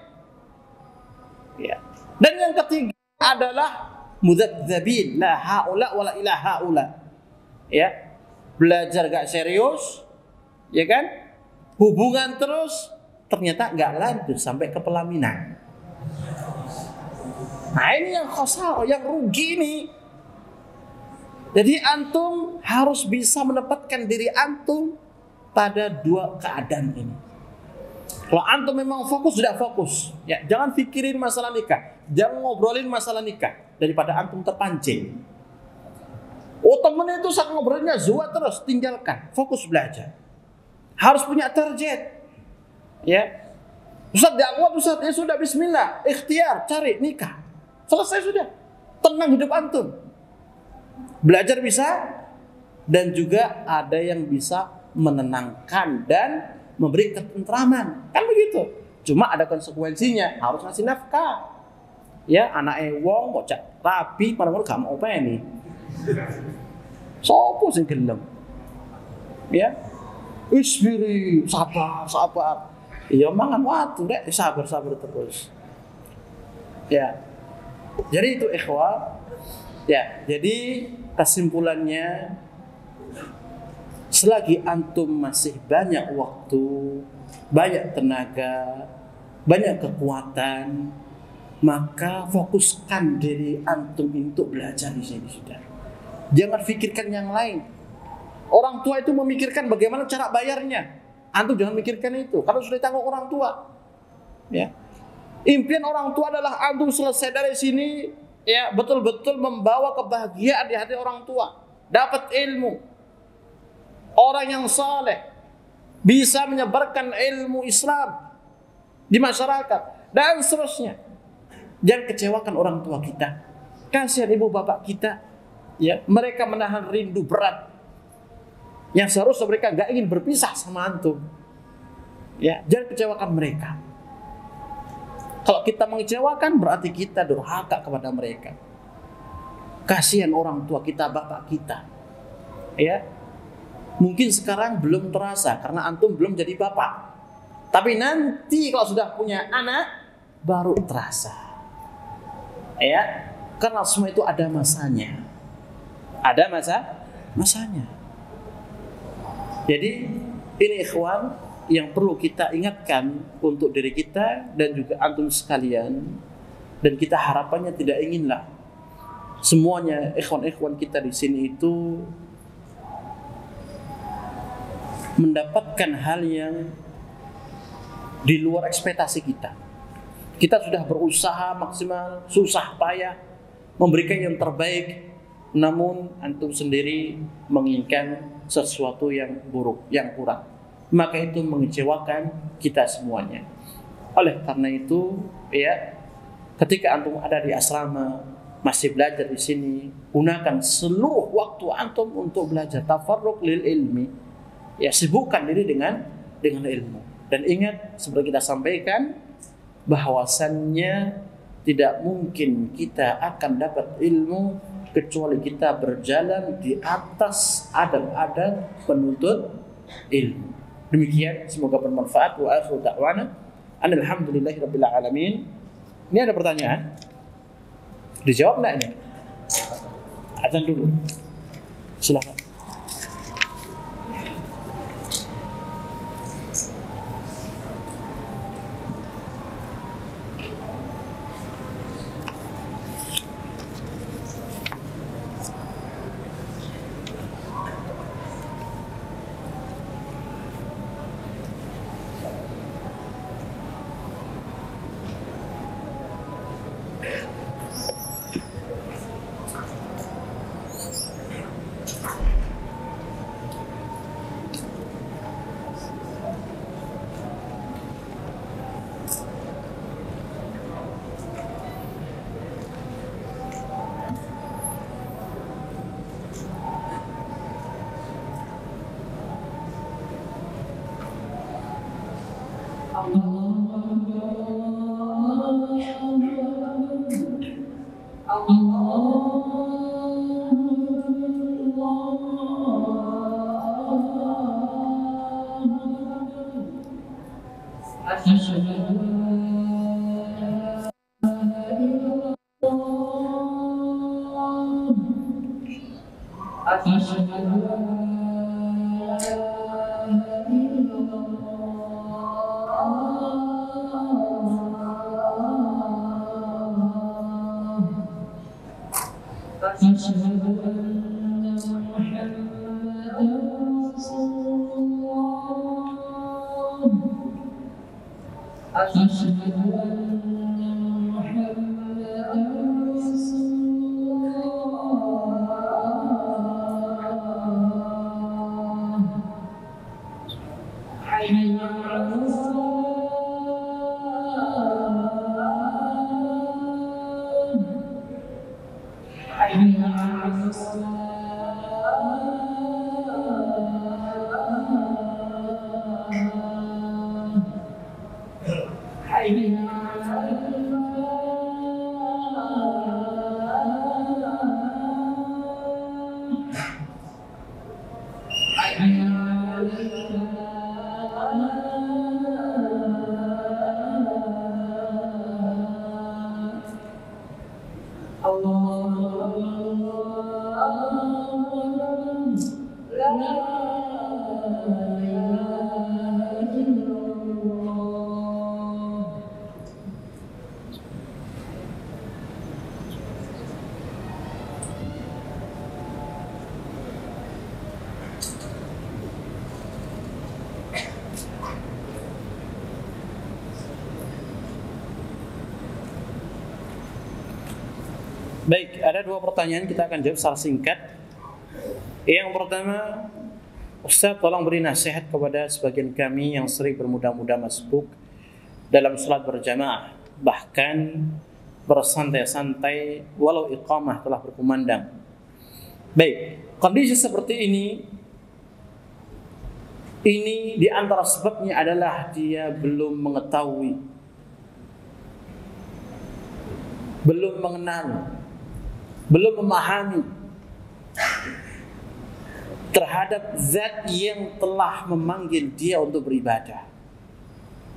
Ya. Dan yang ketiga adalah mudzadzabin, la haula wala ila haula. Ya. Belajar gak serius, ya kan? Hubungan terus, ternyata gak lanjut sampai ke pelaminan. Nah, ini yang khosar, yang rugi ini. Jadi antum harus bisa menempatkan diri antum pada 2 keadaan ini. Kalau antum memang fokus, sudah fokus, ya, jangan pikirin masalah nikah, jangan ngobrolin masalah nikah daripada antum terpancing. Oh, temen itu saat ngobrolinnya zuat terus, tinggalkan, fokus belajar. Harus punya target. Ya. Ustaz, tidak kuat Ustaz, ya sudah bismillah, ikhtiar, cari nikah. Selesai sudah. Tenang hidup antum. Belajar bisa, dan juga ada yang bisa menenangkan dan memberi ketentraman. Kan begitu. Cuma ada konsekuensinya, harus ngasih nafkah. Ya, anak wong mau cak rapi, mana-mana gak mau apa ini. Sopo sing gelem. Ya. Isbiri, sabar. Iya mangan waktu dek, sabar terus. Ya. Jadi itu ikhwah. Ya, jadi kesimpulannya, selagi antum masih banyak waktu, banyak tenaga, banyak kekuatan, maka fokuskan diri antum untuk belajar di sini sudah. Jangan pikirkan yang lain. Orang tua itu memikirkan bagaimana cara bayarnya. Antum jangan mikirkan itu, karena sudah ditanggung orang tua. Ya. Impian orang tua adalah antum selesai dari sini, ya, betul-betul membawa kebahagiaan di hati orang tua, dapat ilmu. Orang yang saleh bisa menyebarkan ilmu Islam di masyarakat dan seterusnya. Jangan kecewakan orang tua kita. Kasihan ibu bapak kita, ya, mereka menahan rindu berat yang seharusnya mereka nggak ingin berpisah sama antum. Ya, jangan kecewakan mereka. Kalau kita mengecewakan berarti kita durhaka kepada mereka. Kasihan orang tua kita, bapak kita. Ya. Mungkin sekarang belum terasa karena antum belum jadi bapak. Tapi nanti kalau sudah punya anak baru terasa. Ya. Karena semua itu ada masanya. Ada masanya. Jadi ini ikhwan yang perlu kita ingatkan untuk diri kita dan juga antum sekalian. Dan kita harapannya tidak inginlah semuanya ikhwan-ikhwan kita di sini itu mendapatkan hal yang di luar ekspektasi kita. Kita sudah berusaha maksimal, susah payah memberikan yang terbaik, namun antum sendiri menginginkan sesuatu yang buruk, yang kurang. Maka itu mengecewakan kita semuanya. Oleh karena itu, ya, ketika antum ada di asrama, masih belajar di sini, gunakan seluruh waktu antum untuk belajar, tafarruq lil ilmi. Ya, sibukkan diri dengan ilmu. Dan ingat, seperti kita sampaikan, bahwasannya tidak mungkin kita akan dapat ilmu kecuali kita berjalan di atas adab-adab penuntut ilmu. Demikian, semoga bermanfaat. Wa akhiru da'wana alhamdulillahirabbil alamin. Ini ada pertanyaan? Dijawab enggak ini? Azan dulu. Silakan. Baik, ada dua pertanyaan kita akan jawab secara singkat. Yang pertama, Ustaz tolong beri nasihat kepada sebagian kami yang sering bermudah-mudah masbuk dalam salat berjamaah, bahkan bersantai-santai walau iqamah telah berkumandang. Baik, kondisi seperti ini di antara sebabnya adalah dia belum mengetahui, belum mengenal, belum memahami terhadap zat yang telah memanggil dia untuk beribadah,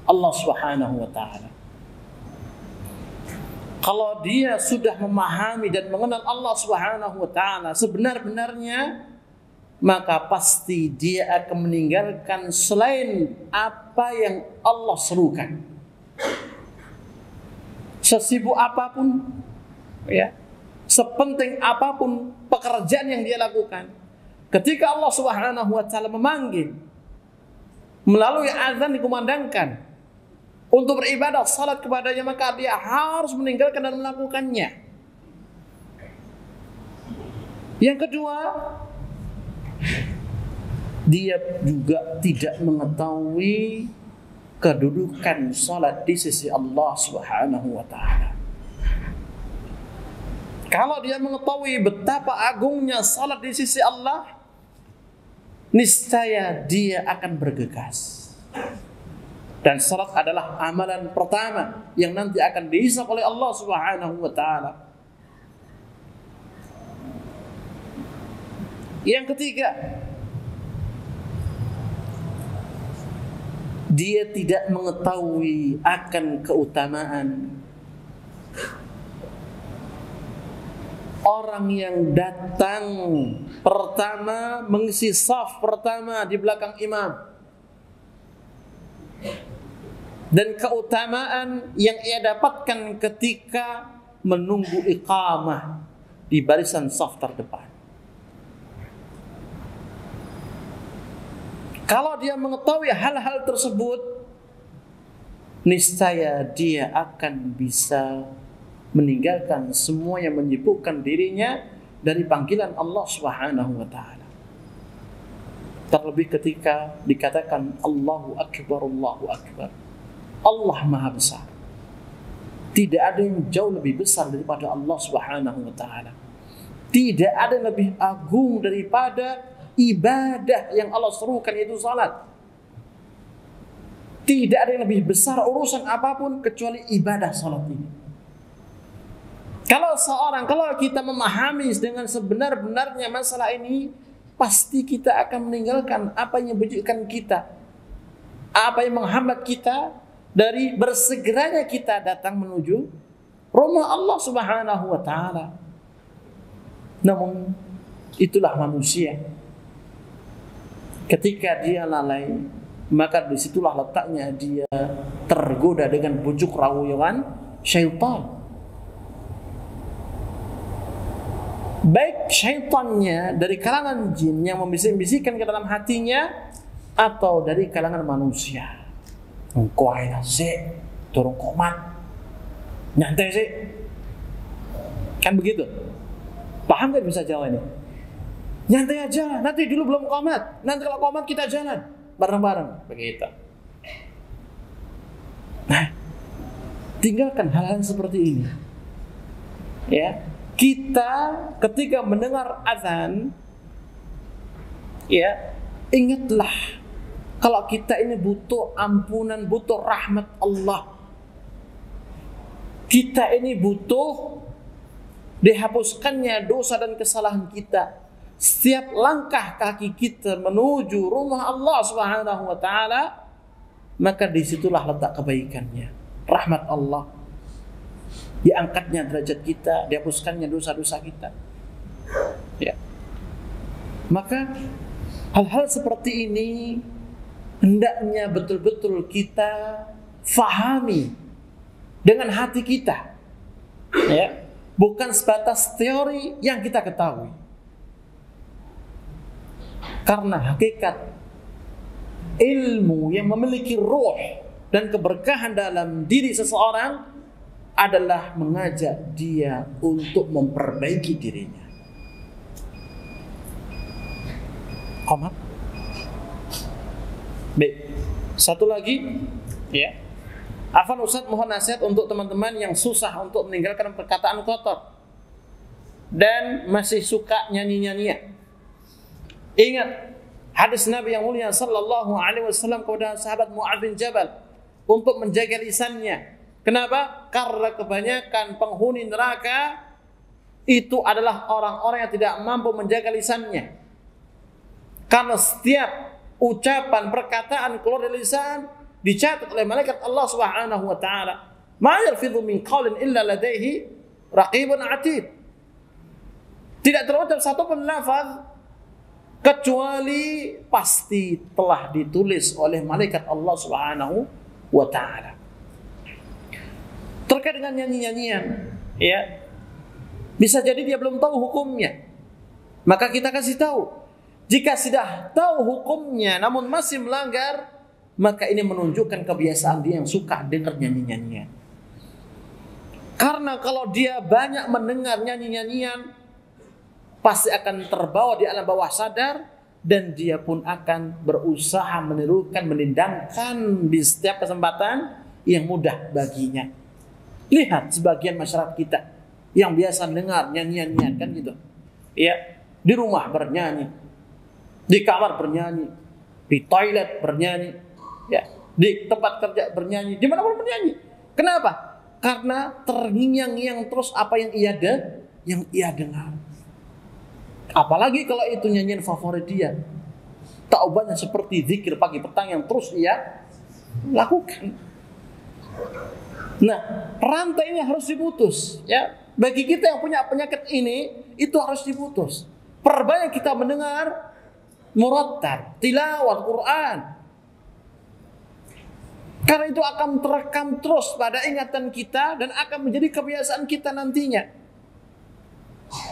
Allah Subhanahu wa taala. Kalau dia sudah memahami dan mengenal Allah Subhanahu wa taala sebenar-benarnya, maka pasti dia akan meninggalkan selain apa yang Allah serukan. Sesibuk apapun, ya, sepenting apapun pekerjaan yang dia lakukan, ketika Allah Subhanahu wa taala memanggil melalui azan dikumandangkan untuk beribadah salat kepadanya, maka dia harus meninggalkan dan melakukannya. Yang kedua, dia juga tidak mengetahui kedudukan salat di sisi Allah Subhanahu wa taala. Kalau dia mengetahui betapa agungnya salat di sisi Allah, niscaya dia akan bergegas. Dan salat adalah amalan pertama yang nanti akan dihisab oleh Allah Subhanahu wa taala. Yang ketiga, dia tidak mengetahui akan keutamaan orang yang datang pertama mengisi saf pertama di belakang imam, dan keutamaan yang ia dapatkan ketika menunggu iqamah di barisan saf terdepan. Kalau dia mengetahui hal-hal tersebut, niscaya dia akan bisa meninggalkan semua yang menyibukkan dirinya dari panggilan Allah Subhanahu wa taala. Terlebih ketika dikatakan Allahu Akbar, Allahu Akbar, Allah Maha Besar. Tidak ada yang jauh lebih besar daripada Allah Subhanahu wa taala. Tidak ada yang lebih agung daripada ibadah yang Allah serukan, yaitu salat. Tidak ada yang lebih besar urusan apapun kecuali ibadah salat ini. Kalau kita memahami dengan sebenar-benarnya masalah ini, pasti kita akan meninggalkan apa yang menyibukkan kita, apa yang menghambat kita dari bersegeranya kita datang menuju rumah Allah Subhanahu wa taala. Namun itulah manusia. Ketika dia lalai, maka disitulah letaknya dia tergoda dengan bujuk rayuan syaitan. Baik syaitannya dari kalangan jin yang membisik-bisikkan ke dalam hatinya, atau dari kalangan manusia. Engkau aja sih, turun komat, nyantai sih, kan begitu? Paham gak bisa jawab ini? Nyantai aja, nanti dulu belum komat, nanti kalau komat kita jalan bareng-bareng, begitu. Nah, tinggalkan hal-hal seperti ini. Ya, kita ketika mendengar azan, ya, ingatlah kalau kita ini butuh ampunan, butuh rahmat Allah. Kita ini butuh dihapuskannya dosa dan kesalahan kita. Setiap langkah kaki kita menuju rumah Allah Subhanahu wa taala, maka disitulah letak kebaikannya, rahmat Allah. Diangkatnya derajat kita, dihapuskannya dosa-dosa kita. Ya. Maka hal-hal seperti ini hendaknya betul-betul kita fahami dengan hati kita. Ya. Bukan sebatas teori yang kita ketahui. Karena hakikat ilmu yang memiliki ruh dan keberkahan dalam diri seseorang adalah mengajak dia untuk memperbaiki dirinya. Komat. Baik. Satu lagi, ya. Afwan Ustaz, mohon nasihat untuk teman-teman yang susah untuk meninggalkan perkataan kotor dan masih suka nyanyi-nyanyian. Ingat hadis Nabi yang mulia sallallahu alaihi wasallam kepada sahabat Mu'adz bin Jabal untuk menjaga lisannya. Kenapa? Karena kebanyakan penghuni neraka itu adalah orang-orang yang tidak mampu menjaga lisannya. Karena setiap ucapan, perkataan keluar dari lisan dicatat oleh malaikat Allah Subhanahu wa taala. Ma yalfidhu min qaulin illa ladaihi raqibun atid. Tidak terucap satu pun lafaz kecuali pasti telah ditulis oleh malaikat Allah Subhanahu wa taala. Terkait dengan nyanyi-nyanyian, ya. Bisa jadi dia belum tahu hukumnya. Maka kita kasih tahu. Jika sudah tahu hukumnya namun masih melanggar, maka ini menunjukkan kebiasaan dia yang suka dengar nyanyi-nyanyian. Karena kalau dia banyak mendengar nyanyi-nyanyian, pasti akan terbawa di alam bawah sadar dan dia pun akan berusaha menirukan, menindangkan di setiap kesempatan yang mudah baginya. Lihat sebagian masyarakat kita yang biasa dengar nyanyi-nyanyian kan gitu. Ya, di rumah bernyanyi, di kamar bernyanyi, di toilet bernyanyi, ya, di tempat kerja bernyanyi, di mana pun bernyanyi. Kenapa? Karena terngiang-ngiang terus apa yang ia dengar. Apalagi kalau itu nyanyian favorit dia. Taubatnya seperti zikir pagi petang yang terus ia lakukan. Nah, rantai ini harus diputus, ya. Bagi kita yang punya penyakit ini, itu harus diputus. Perbanyak kita mendengar murattal, tilawah Quran. Karena itu akan terekam terus pada ingatan kita dan akan menjadi kebiasaan kita nantinya.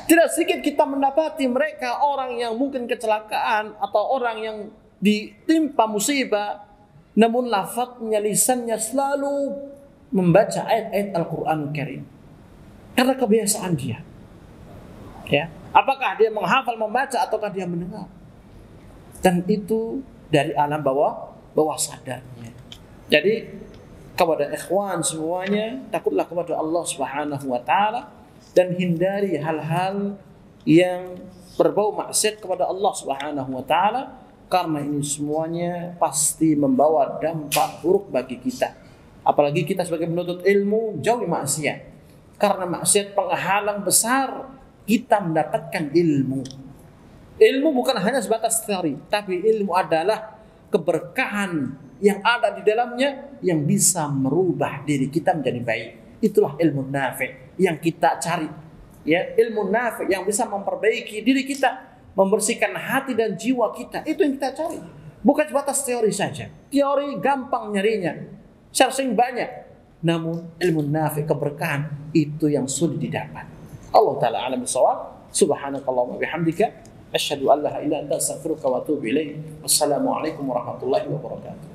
Tidak sedikit kita mendapati mereka orang yang mungkin kecelakaan atau orang yang ditimpa musibah, namun lafadznya, lisannya selalu membaca ayat-ayat Al-Quran Karim. Karena kebiasaan dia. Ya, apakah dia menghafal, membaca, ataukah dia mendengar? Dan itu dari alam bawah sadarnya. Jadi kepada ikhwan semuanya, takutlah kepada Allah Subhanahu wa taala dan hindari hal-hal yang berbau maksiat kepada Allah Subhanahu wa taala, karena ini semuanya pasti membawa dampak buruk bagi kita. Apalagi kita sebagai penuntut ilmu, jauhi maksiat. Karena maksiat penghalang besar kita mendapatkan ilmu. Ilmu bukan hanya sebatas teori, tapi ilmu adalah keberkahan yang ada di dalamnya yang bisa merubah diri kita menjadi baik. Itulah ilmu nafi' yang kita cari. Ya, ilmu nafi' yang bisa memperbaiki diri kita, membersihkan hati dan jiwa kita. Itu yang kita cari. Bukan sebatas teori saja. Teori gampang nyarinya, searching banyak. Namun ilmu nafi' keberkahan itu yang sulit didapat. Allah Ta'ala a'lam bishawab. Subhanakallahumma bihamdika asyhadu an la ilaha illa anta astaghfiruka wa atubu ilaik. Wassalamualaikum warahmatullahi wabarakatuh.